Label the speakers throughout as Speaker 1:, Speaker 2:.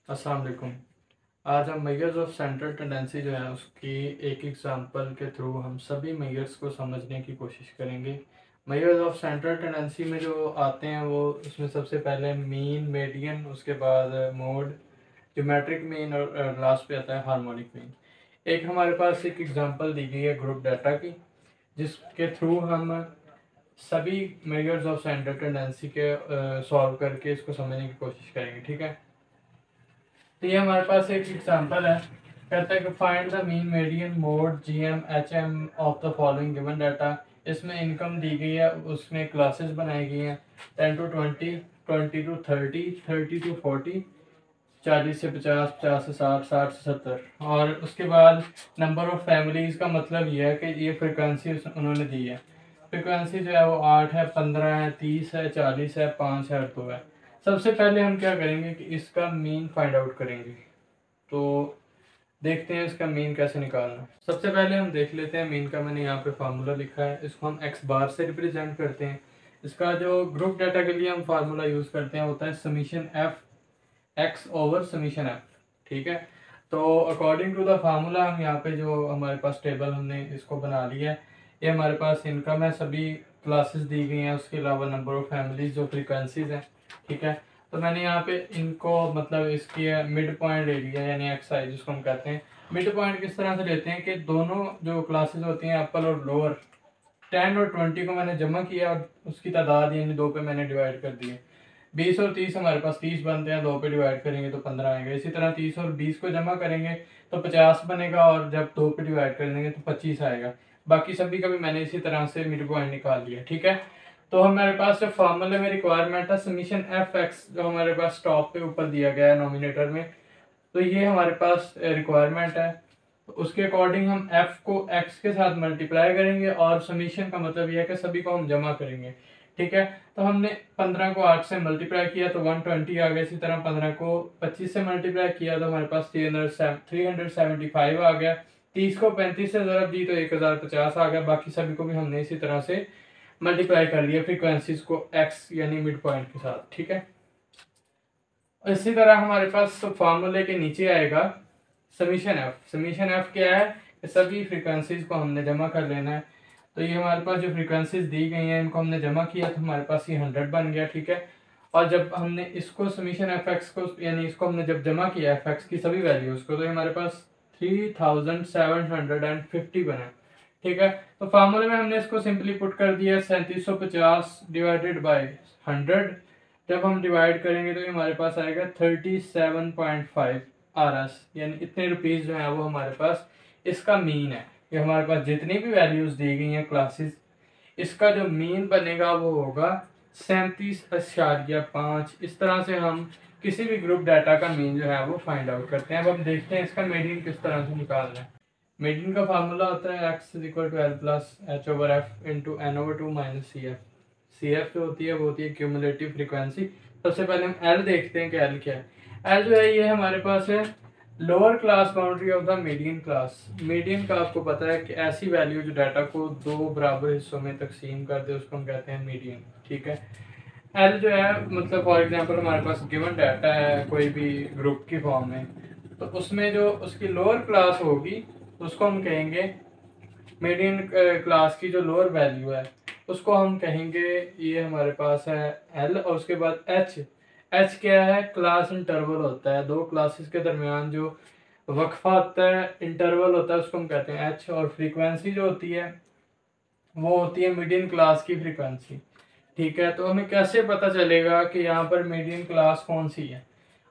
Speaker 1: अस्सलाम वालेकुम। आज हम मेजर्स ऑफ सेंट्रल टेंडेंसी जो है उसकी एक एग्जांपल के थ्रू हम सभी मेजर्स को समझने की कोशिश करेंगे। मेजर्स ऑफ सेंट्रल टेंडेंसी में जो आते हैं वो उसमें सबसे पहले मीन, मीडियन, उसके बाद मोड, ज्योमेट्रिक मीन और लास्ट पे आता है हार्मोनिक मीन। एक हमारे पास एक एग्जांपल दी गई है ग्रुप डाटा की, जिसके थ्रू हम सभी मेजर्स ऑफ सेंट्रल टेंडेंसी के सॉल्व करके इसको समझने की कोशिश करेंगे। ठीक है, तो ये हमारे पास एक एग्जांपल है। कहता है कि find the mean, median, mode, GM, HM of the following given data. इसमें इनकम दी गई है, उसमें क्लासेस बनाई गई हैं 10 to 20, 20 to 30, 30 to 40, 40 से 50, 50 से 60, 60 से 70। और उसके बाद नंबर ऑफ फैमिलीज का मतलब ये है कि ये फ्रिक्वेंसी उन्होंने दी है। फ्रिक्वेंसी जो है वो 8 है, 15 है, 30 है, 40 है, 5 है और 2 है। सबसे पहले हम क्या करेंगे कि इसका मीन फाइंड आउट करेंगे। तो देखते हैं इसका मीन कैसे निकालना। सबसे पहले हम देख लेते हैं मीन का। मैंने यहाँ पे फार्मूला लिखा है, इसको हम एक्स बार से रिप्रेजेंट करते हैं। इसका जो ग्रुप डाटा के लिए हम फार्मूला यूज़ करते हैं होता है summation F x over summation F. ठीक है, तो अकॉर्डिंग टू द फार्मूला हम यहाँ पे जो हमारे पास टेबल हमने इसको बना लिया है। ये हमारे पास इनकम है, सभी क्लासेस दी गई हैं, उसके अलावा नंबर ऑफ फैमिलीज जो फ्रीक्वेंसीज हैं। ठीक है, तो मैंने यहाँ पे इनको मतलब इसकी मिड पॉइंट ले लिया, यानी एक्स आई जिसको हम कहते हैं। मिड पॉइंट किस तरह से लेते हैं कि दोनों जो क्लासेस होती हैं अपर और लोअर, 10 और 20 को मैंने जमा किया और उसकी तादाद यानी 2 पे मैंने डिवाइड कर दिए। 20 और 30 हमारे पास 30 बनते हैं, 2 पे डिवाइड करेंगे तो 15 आएगा। इसी तरह 30 और 20 को जमा करेंगे तो 50 बनेगा और जब 2 पे डिवाइड कर देंगे तो 25 आएगा। बाकी सभी का भी मैंने इसी तरह से मिड पॉइंट निकाल लिया। ठीक है, तो हमारे पास जो फार्मूले में रिक्वायरमेंट है समीशन एफ एक्स, जो हमारे पास टॉप पे ऊपर दिया गया है नोमिनेटर में, तो ये हमारे पास रिक्वायरमेंट है। तो उसके अकॉर्डिंग हम f को x के साथ मल्टीप्लाई करेंगे और समीशन का मतलब यह है कि सभी को हम जमा करेंगे। ठीक है, तो हमने 15 को 8 से मल्टीप्लाई किया तो 120 आ गया। इसी तरह 15 को 25 से मल्टीप्लाई किया तो हमारे पास 375 आ गया। 30 को 35 से ज़रब दी तो 1050 आ गया। बाकी सभी को भी हमने इसी तरह से मल्टीप्लाई कर लिया फ्रीक्वेंसीज को x यानी मिड पॉइंट के साथ। ठीक है, इसी तरह हमारे पास फार्मूले के नीचे आएगा समीशन एफ। समीशन एफ क्या है कि सभी फ्रीक्वेंसीज को हमने जमा कर लेना है। तो ये हमारे पास जो फ्रीक्वेंसीज दी गई हैं इनको हमने जमा किया तो हमारे पास ये 100 बन गया। ठीक है, और जब हमने इसको समीशन एफ एक्स को यानी इसको हमने जब जमा किया एफ एक्स की सभी वैल्यूज को, तो हमारे पास 3750 बना। ठीक है, तो फार्मूले में हमने इसको सिंपली पुट कर दिया 3750 डिवाइडेड बाई 100। जब हम डिवाइड करेंगे तो ये हमारे पास आएगा 37.5 RS, यानी इतने रुपीज़ जो है वो हमारे पास इसका मीन है। ये हमारे पास जितनी भी वैल्यूज़ दी गई हैं क्लासेस, इसका जो मीन बनेगा वो होगा 37.5। इस तरह से हम किसी भी ग्रुप डाटा का मीन जो है वो फाइंड आउट करते हैं। अब हम देखते हैं इसका मीडियन किस तरह से निकालना है। मीडियन का फार्मूला होता है x is equal to L plus H over F into N over 2 minus C F. C F जो होती है वो होती है क्यूमुलेटिव फ्रीक्वेंसी। सबसे पहले हम एल देखते हैं कि एल क्या है। एल जो है ये हमारे पास है lower class boundary of the median class. Median का आपको पता है कि ऐसी वैल्यू जो डाटा को 2 बराबर हिस्सों में तकसीम कर दे उसको हम कहते हैं मीडियन। ठीक है, एल जो है मतलब फॉर एग्जांपल हमारे पास गिवन डाटा है कोई भी ग्रुप की फॉर्म में, तो उसमें जो उसकी लोअर क्लास होगी उसको हम कहेंगे मीडियन क्लास की जो लोअर वैल्यू है उसको हम कहेंगे ये हमारे पास है एल। और उसके बाद एच। एच क्या है? क्लास इंटरवल होता है, दो क्लासेस के दरमियान जो वक्फा होता है, इंटरवल होता है, उसको हम कहते हैं एच। और फ्रीक्वेंसी जो होती है वो होती है मीडियन क्लास की फ्रीक्वेंसी। ठीक है, तो हमें कैसे पता चलेगा कि यहाँ पर मीडियन क्लास कौन सी है?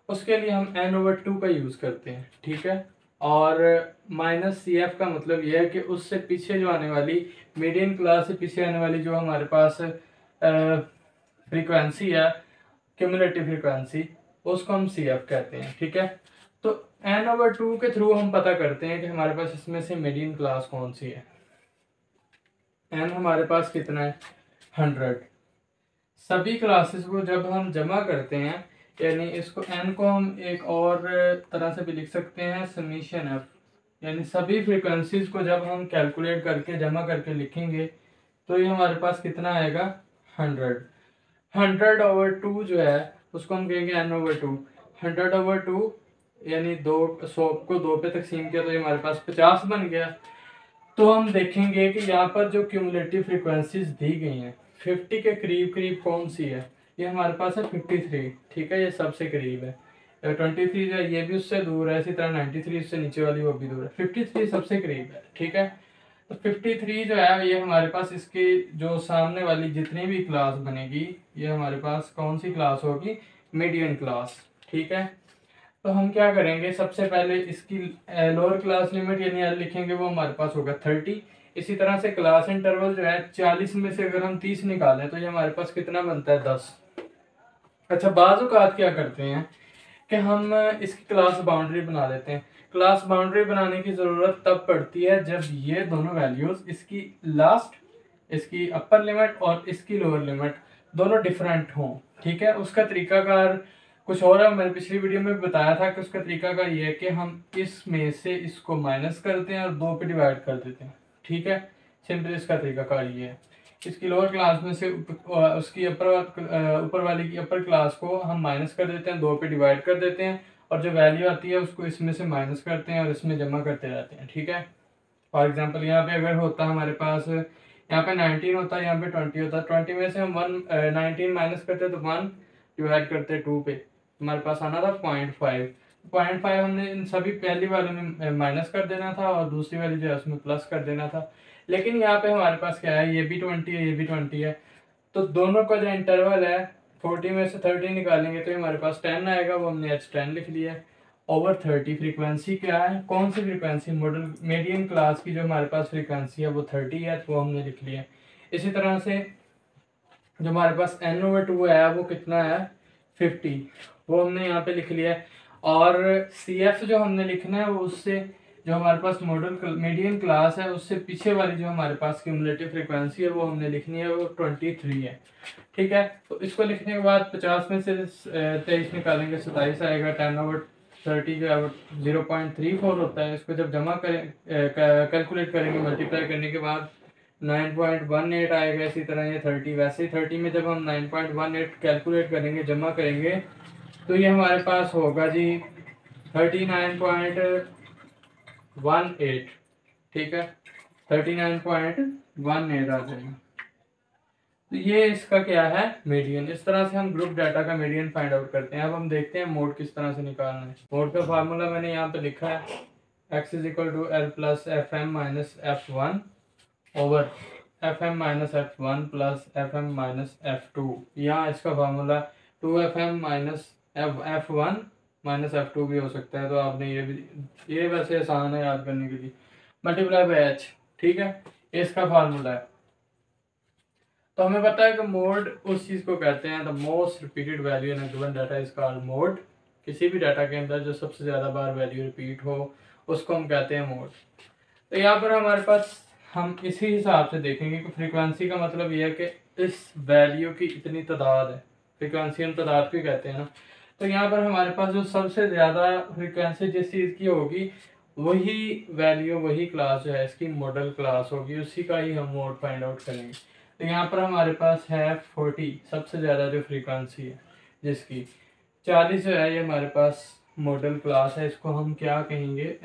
Speaker 1: उसके लिए हम एन ओवर 2 का यूज़ करते हैं। ठीक है, और माइनस सी एफ का मतलब यह है कि उससे पीछे जो आने वाली मीडियन क्लास से पीछे आने वाली जो हमारे पास फ्रीक्वेंसी है, क्यूमुलेटिव फ्रीक्वेंसी, उसको हम सी एफ कहते हैं। ठीक है, तो एन ओवर 2 के थ्रू हम पता करते हैं कि हमारे पास इसमें से मीडियन क्लास कौन सी है। एन हमारे पास कितना है? 100। सभी क्लासेस को जब हम जमा करते हैं, यानी इसको एन को हम एक और तरह से भी लिख सकते हैं समीशन एफ, यानी सभी फ्रीक्वेंसीज को जब हम कैलकुलेट करके जमा करके लिखेंगे तो ये हमारे पास कितना आएगा? 100। 100 ओवर 2 जो है उसको हम कहेंगे एन ओवर 2। 100 ओवर 2 यानी 100 को 2 पे तकसीम किया तो ये हमारे पास 50 बन गया। तो हम देखेंगे कि यहाँ पर जो क्यूमुलेटिव फ्रिक्वेंसीज दी गई हैं 50 के करीब करीब कौन सी है। ये हमारे पास है 53, ठीक है, ये सबसे करीब है। 23 जो है ये भी उससे दूर है, इसी तरह 93 उससे नीचे वाली वो भी दूर है, 53 सबसे करीब है, ठीक है। तो 53 जो है ये हमारे पास इसके जो सामने वाली जितनी भी क्लास बनेगी ये हमारे पास कौन सी क्लास होगी, मीडियन क्लास, ठीक है। तो हम क्या करेंगे, सबसे पहले इसकी लोअर क्लास लिमिट यानी एल लिखेंगे, वो हमारे पास होगा 30। इसी तरह से क्लास इंटरवल जो है 40 में से अगर हम 30 निकालें तो ये हमारे पास कितना बनता है, 10। अच्छा, बाज़ औक़ात क्या करते हैं कि हम इसकी क्लास बाउंड्री बना लेते हैं। क्लास बाउंड्री बनाने की ज़रूरत तब पड़ती है जब ये दोनों वैल्यूज़, इसकी लास्ट, इसकी अपर लिमिट और इसकी लोअर लिमिट दोनों डिफरेंट हों, ठीक है। उसका तरीकाकार कुछ और है, मैंने पिछली वीडियो में भी बताया था कि उसका तरीकाकार ये है कि हम इसमें से इसको माइनस करते हैं और 2 पे डिवाइड कर देते हैं, ठीक है। सिंपल इसका तरीकाकार ये है, इसकी लोअर क्लास में से उसकी ऊपर वाली की अपर क्लास को हम माइनस कर देते हैं, 2 पे डिवाइड कर देते हैं और जो वैल्यू आती है उसको इसमें से माइनस करते हैं और इसमें जमा करते रहते हैं, ठीक है। फॉर एग्जांपल यहाँ पे अगर होता हमारे पास, यहाँ पे 19 होता है, यहाँ पे 20 होता है, 20 में से हम 19 माइनस करते हैं तो 1 डिवाइड करते हैं 2 पे, हमारे पास आना था 0.5 हमने इन सभी पहली वाले में माइनस कर देना था और दूसरी वाली जो है उसमें प्लस कर देना था। लेकिन यहाँ पे हमारे पास क्या है, ये भी 20 है, ये भी 20 है, तो दोनों का जो इंटरवल है 40 में से 30 निकालेंगे तो हमारे पास 10 आएगा, वो हमने H10 लिख लिया है। ओवर 30 फ्रीक्वेंसी क्या है, कौन सी फ्रीक्वेंसी, मॉडल मीडियन क्लास की जो हमारे पास फ्रीक्वेंसी है वो 30 है, तो वो हमने लिख लिया। इसी तरह से जो हमारे पास N/2 है वो कितना है, 50, वो हमने यहाँ पे लिख लिया है। और CF जो हमने लिखना है वो उससे जो हमारे पास मॉडल मीडियन क्लास है उससे पीछे वाली जो हमारे पास क्यूमुलेटिव फ्रीक्वेंसी है वो हमने लिखनी है, वो 23 है, ठीक है। तो इसको लिखने के बाद 50 में से 23 निकालेंगे 27 आएगा। 10/30 जो है वो 0.34 होता है। इसको जब जमा करें कैलकुलेट करेंगे मल्टीप्लाई करने के बाद 9.18 आएगा। इसी तरह ये 30, वैसे ही 30 में जब हम 9.18 कैलकुलेट करेंगे जमा करेंगे तो ये हमारे पास होगा जी 39.18, ठीक है, 39.18 आ जाएगा। तो ये इसका क्या है, मीडियन। इस तरह से हम ग्रुप डाटा का मीडियन फाइंड आउट करते हैं। अब हम देखते हैं मोड किस तरह से निकालना है। मोड का फार्मूला मैंने यहाँ पे लिखा है, x = L + FM - F1 over FM - F1 + FM - F2। यहाँ इसका फार्मूला 2FM - F1 - F2 भी हो सकता है, तो आपने ये वैसे आसान है याद करने के लिए, मल्टीप्लाई बाय H, ठीक है, इसका फार्मूला है। तो हमें पता है कि मोड उस चीज़ को कहते हैं, the most repeated value in a given data is called mode. किसी भी डाटा के अंदर जो सबसे ज़्यादा बार वैल्यू रिपीट हो उसको हम कहते हैं मोड। तो यहाँ पर हमारे पास हम इसी हिसाब से देखेंगे कि फ्रीक्वेंसी का मतलब ये है कि इस वैल्यू की इतनी तादाद है, फ्रीक्वेंसी हम तादाद को कहते हैं ना। तो यहाँ पर हमारे पास जो सबसे ज़्यादा फ्रीक्वेंसी जिस चीज़ की होगी वही वैल्यू, वही क्लास जो है इसकी मॉडल क्लास होगी, उसी का ही हम मोड फाइंड आउट करेंगे। तो यहाँ पर हमारे पास है 40, सबसे ज़्यादा जो फ्रीक्वेंसी है जिसकी 40 जो है ये हमारे पास मॉडल क्लास है। इसको हम क्या कहेंगे,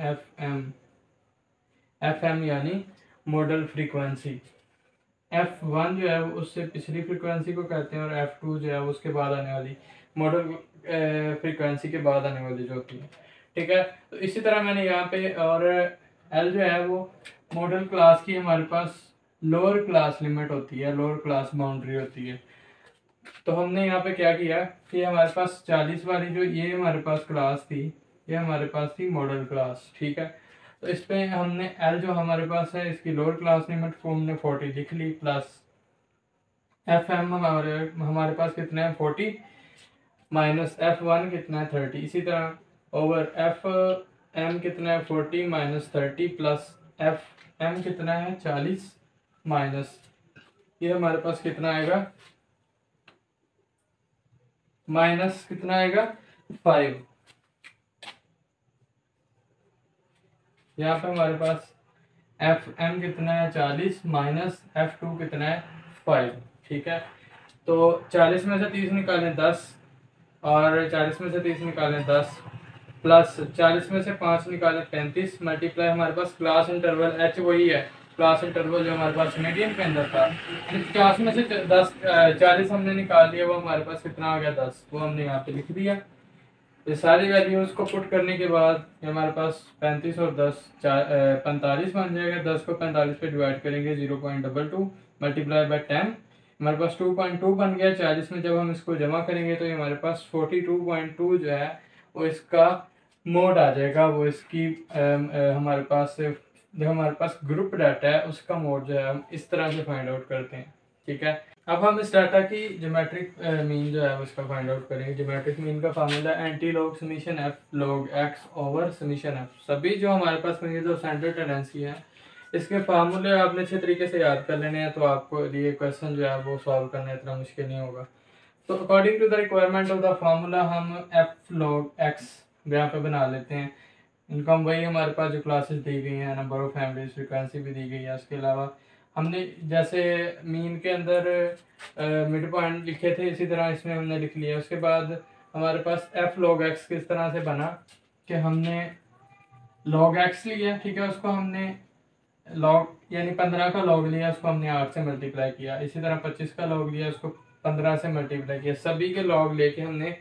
Speaker 1: FM यानी मॉडल फ्रीक्वेंसी। F1 जो है उससे पिछली फ्रीक्वेंसी को कहते हैं और F2 जो है उसके बाद आने वाली मॉडल फ्रीक्वेंसी के बाद आने वाली जो होती है, ठीक है। तो इसी तरह मैंने यहाँ पे, और L जो है वो मॉडल क्लास की हमारे पास लोअर क्लास लिमिट होती है, लोअर क्लास बाउंड्री होती है। तो हमने यहाँ पे क्या किया कि हमारे पास 40 वाली जो ये हमारे पास क्लास थी, ये हमारे पास थी मॉडल क्लास, ठीक है। तो इस पे हमने L जो हमारे पास है इसकी लोअर क्लास लिमिट को हमने 40 लिख ली, प्लस FM हमारे पास कितना है 40 माइनस F1 कितना है 30। इसी तरह ओवर FM कितना है 40 माइनस 30 प्लस FM कितना है 40 माइनस, ये हमारे पास कितना आएगा, माइनस कितना आएगा 5। यहाँ पे हमारे पास FM कितना है 40 माइनस F2 कितना है 5, ठीक है। तो 40 में से 30 निकालें 10 और 40 में से 30 निकालें 10 प्लस 40 में से 5 निकाले 35 मल्टीप्लाई हमारे पास क्लास इंटरवल एच वही है, क्लास इंटरवल जो हमारे पास मीडियन के अंदर था। 50 में से 40 हमने निकाल लिया, वो हमारे पास कितना आ गया 10, वो हमने यहाँ पे लिख दिया। ये सारी वैल्यूज को पुट करने के बाद हमारे पास 35 और 10 45 बन जाएगा। 10 को 45 पे डिवाइड करेंगे 0.22 मल्टीप्लाई बाय 10, हमारे पास 2.2 बन गया। 40 में जब हम इसको जमा करेंगे तो ये हमारे पास 42.2 जो है वो इसका मोड आ जाएगा, वो इसकी हमारे पास जो हमारे पास ग्रुप डाटा है उसका मोड जो है हम इस तरह से फाइंड आउट करते हैं। ठीक है, अब हम इस डाटा की ज्योमेट्रिक मीन जो है उसका फाइंड आउट करेंगे। ज्योमेट्रिक मीन का formula anti log summation F log x over summation F. सभी जो हमारे पास में जो सेंट्रल टेंडेंसी है इसके फार्मूले आपने अच्छे तरीके से याद कर लेने हैं, तो आपको ये क्वेश्चन जो है वो सॉल्व करना इतना मुश्किल नहीं होगा। तो according to the requirement of the formula हम एफ लॉग एक्स यहाँ पे बना लेते हैं। इनका वही हमारे पास जो क्लासेस दी गई हैं, नंबर ऑफ फैमिलीज, फ्रीक्वेंसी भी दी गई है। उसके अलावा हमने जैसे मीन के अंदर मिड पॉइंट लिखे थे, इसी तरह इसमें हमने लिख लिया। उसके बाद हमारे पास एफ लॉग एक्स किस तरह से बना कि हमने लॉग एक्स लिया, ठीक है, उसको हमने लॉग यानी 15 का लॉग लिया, उसको हमने 8 से मल्टीप्लाई किया। इसी तरह 25 का लॉग लिया, उसको 15 से मल्टीप्लाई किया। सभी के लॉग लेके हमने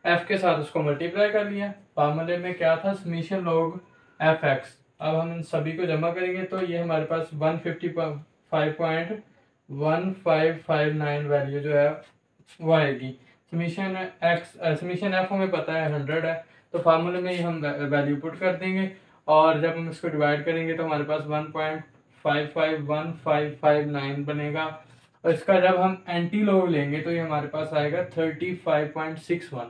Speaker 1: एफ के साथ उसको मल्टीप्लाई कर लिया। फार्मूले में क्या था, समीशन लॉग एफ एक्स। अब हम इन सभी को जमा करेंगे तो ये हमारे पास 155.1559 वैल्यू जो है वो आएगी। समीशन एक्स समीशन एफ हमें पता है 100 है, तो फार्मूले में ही हम वैल्यू पुट कर देंगे और जब हम इसको डिवाइड करेंगे तो हमारे पास 1.551559 बनेगा। और इसका जब हम एंटी लॉग लेंगे तो ये हमारे पास आएगा 35.61।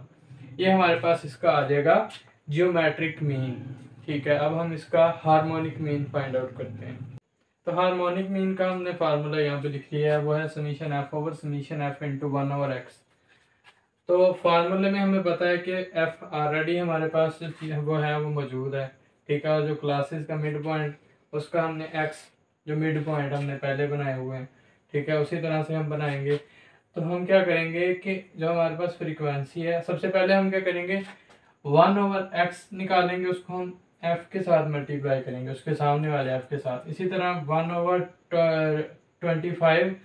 Speaker 1: ये हमारे पास इसका आ जाएगा जियोमेट्रिक मीन। ठीक है, अब हम इसका हार्मोनिक मीन फाइंड आउट करते हैं। तो हार्मोनिक मीन का हमने फार्मूला यहाँ पे लिख लिया है, वो है summation F over summation F into 1 over X. तो फार्मूले में हमें पता है कि एफ ऑलरेडी हमारे पास वो है वो मौजूद है। ठीक है, और जो क्लासेस का मिड पॉइंट उसका हमने एक्स जो मिड पॉइंट हमने पहले बनाए हुए हैं, ठीक है, उसी तरह से हम बनाएंगे। तो हम क्या करेंगे कि जो हमारे पास फ्रीक्वेंसी है, सबसे पहले हम क्या करेंगे 1 ओवर एक्स निकालेंगे, उसको हम एफ के साथ मल्टीप्लाई करेंगे, उसके सामने वाले एफ के साथ। इसी तरह 1 ओवर 25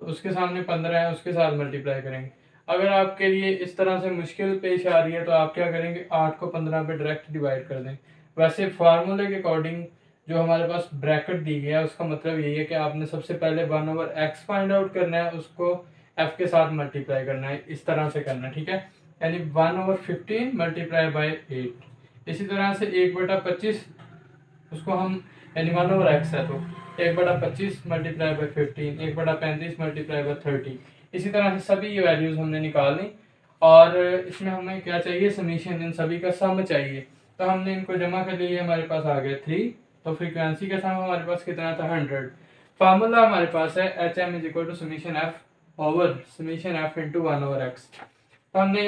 Speaker 1: तो उसके सामने 15 है, उसके साथ मल्टीप्लाई करेंगे। अगर आपके लिए इस तरह से मुश्किल पेश आ रही है तो आप क्या करेंगे 8 को 15 पे डायरेक्ट डिवाइड कर दें। वैसे फार्मूले के अकॉर्डिंग जो हमारे पास ब्रैकेट दी गया है उसका मतलब यही है कि आपने सबसे पहले 1 ओवर एक्स फाइंड आउट करना है, उसको एफ के साथ मल्टीप्लाई करना है, इस तरह से करना है। ठीक है, यानी 1 ओवर 15 मल्टीप्लाई बाई 8। इसी तरह से 1/25 उसको हम यानी 1 ओवर एक्स है तो 1/25 मल्टीप्लाई बाई 15, 1/35 मल्टीप्लाई बाई 30। इसी तरह से सभी ये वैल्यूज हमने निकालनी और इसमें हमें क्या चाहिए, समीशन, इन सभी का सम चाहिए। तो हमने इनको जमा कर लिए, हमारे पास आ गया 3। तो फ्रीक्वेंसी का सम हमारे पास कितना था 100। फार्मूला हमारे पास है H M is equal to summation F over summation F into 1 over X. तो हमने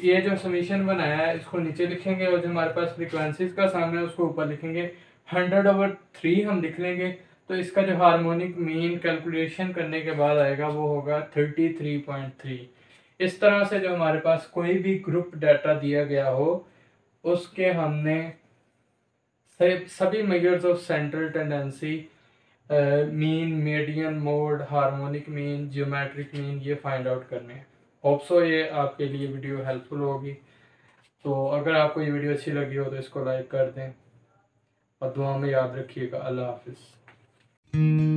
Speaker 1: ये जो समीशन बनाया है इसको नीचे लिखेंगे और जो हमारे पास फ्रीक्वेंसीज का सम है उसको ऊपर लिखेंगे। 100 ओवर 3 हम लिख लेंगे, तो इसका जो हार्मोनिक मीन कैलकुलेशन करने के बाद आएगा वो होगा 33.3। इस तरह से जो हमारे पास कोई भी ग्रुप डाटा दिया गया हो उसके हमने सभी measures of central tendency, mean, median, mode, harmonic mean, geometric mean ये फाइंड आउट करने हैं। होप सो ये आपके लिए वीडियो हेल्पफुल होगी। तो अगर आपको ये वीडियो अच्छी लगी हो तो इसको लाइक कर दें और दुआ में याद रखिएगा। अल्लाह हाफिज़।